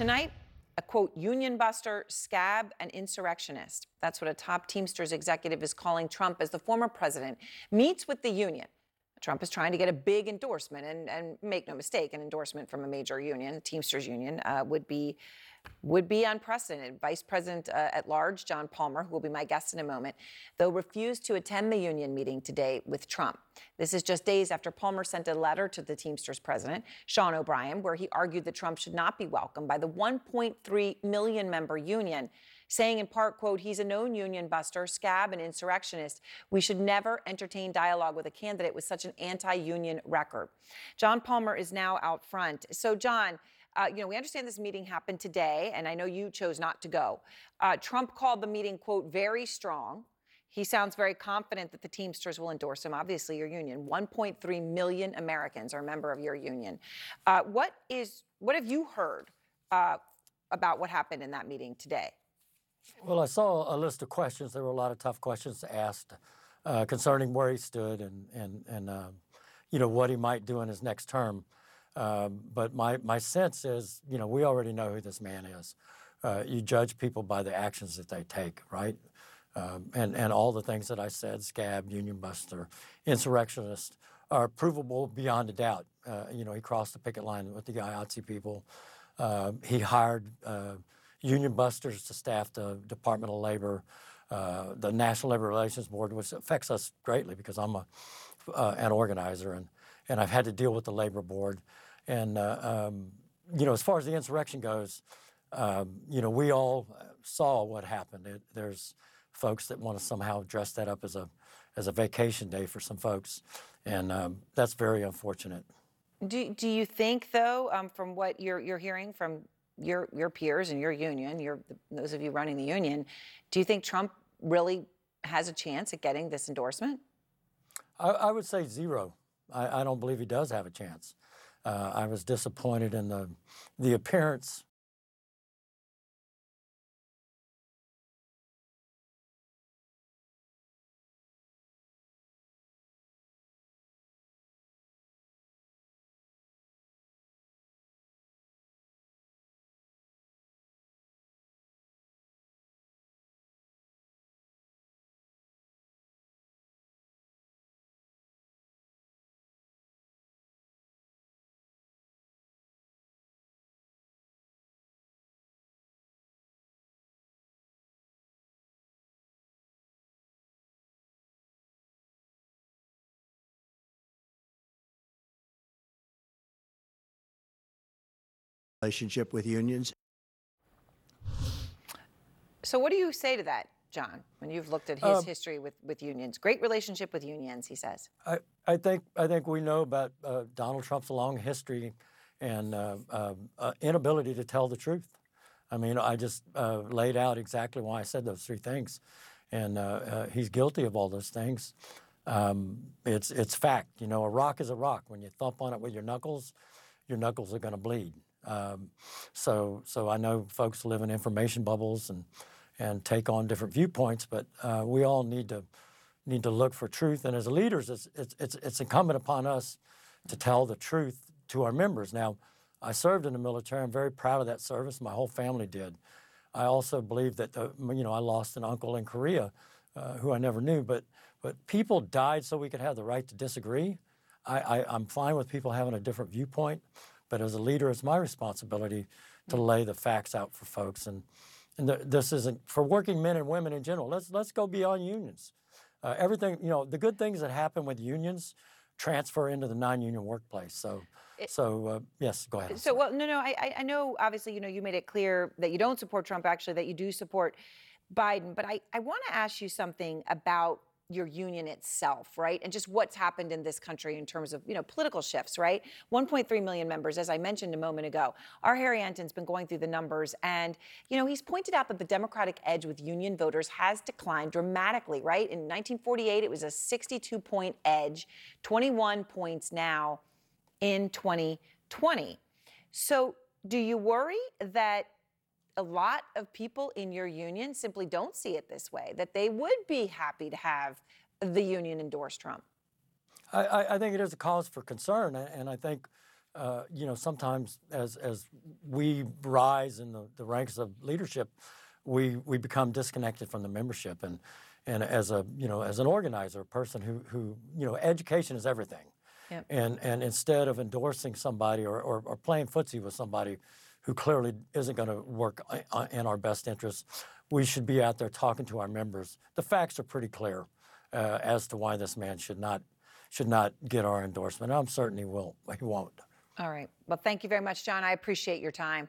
Tonight, a quote, union buster, scab, and insurrectionist. That's what a top Teamsters executive is calling Trump as the former president meets with the union. Trump is trying to get a big endorsement, and make no mistake, an endorsement from a major union, the Teamsters union, would be unprecedented. Vice President at large, John Palmer, who will be my guest in a moment, though refused to attend the union meeting today with Trump. This is just days after Palmer sent a letter to the Teamsters president, Sean O'Brien, where he argued that Trump should not be welcomed by the 1.3 million member union, saying in part, quote, he's a known union buster, scab, and insurrectionist. We should never entertain dialogue with a candidate with such an anti-union record. John Palmer is now out front. So, John, we understand this meeting happened today, and I know you chose not to go. Trump called the meeting, quote, very strong. He sounds very confident that the Teamsters will endorse him, obviously your union. 1.3 million Americans are a member of your union. What have you heard about what happened in that meeting today? Well, I saw a list of questions. There were a lot of tough questions asked concerning where he stood and what he might do in his next term. But my sense is, we already know who this man is. You judge people by the actions that they take, right? And all the things that I said, scab, union buster, insurrectionist, are provable beyond a doubt. He crossed the picket line with the IATSE people. He hired union busters to staff the Department of Labor, the National Labor Relations Board, which affects us greatly because I'm an organizer and I've had to deal with the Labor Board. And, as far as the insurrection goes, we all saw what happened. There's folks that want to somehow dress that up as a vacation day for some folks, and that's very unfortunate. Do you think, though, from what you're hearing from your peers and your union, those of you running the union, do you think Trump really has a chance at getting this endorsement? I would say zero. I don't believe he does have a chance. I was disappointed in the appearance. Relationship with unions. So what do you say to that, John, when you've looked at his history with unions? Great relationship with unions, he says. I think we know about Donald Trump's long history and inability to tell the truth. I mean, I just laid out exactly why I said those three things, and he's guilty of all those things. It's fact. A rock is a rock. When you thump on it with your knuckles are going to bleed. So I know folks live in information bubbles and take on different viewpoints, but we all need to look for truth. And as leaders, it's incumbent upon us to tell the truth to our members. Now, I served in the military. I'm very proud of that service. My whole family did. I also believe that I lost an uncle in Korea who I never knew, but people died so we could have the right to disagree. I'm fine with people having a different viewpoint. But as a leader, it's my responsibility to lay the facts out for folks. And this isn't for working men and women in general. Let's go beyond unions. Everything, the good things that happen with unions transfer into the non-union workplace. So yes, go ahead. So, well, no, I know, obviously, you made it clear that you don't support Trump, actually, that you do support Biden. But I want to ask you something about your union itself, right? And just what's happened in this country in terms of, political shifts, right? 1.3 million members, as I mentioned a moment ago. Our Harry Anton's been going through the numbers, and, he's pointed out that the Democratic edge with union voters has declined dramatically, right? In 1948, it was a 62-point edge, 21 points now in 2020. So do you worry that a lot of people in your union simply don't see it this way, that they would be happy to have the union endorse Trump? I think it is a cause for concern, and I think you know, sometimes as we rise in the ranks of leadership, we become disconnected from the membership. And as a, you know, as an organizer, a person who you know, education is everything. Yep. And instead of endorsing somebody or playing footsie with somebody who clearly isn't going to work in our best interests, we should be out there talking to our members. The facts are pretty clear as to why this man should not get our endorsement. I'm certain he won't. All right. Well, thank you very much, John. I appreciate your time.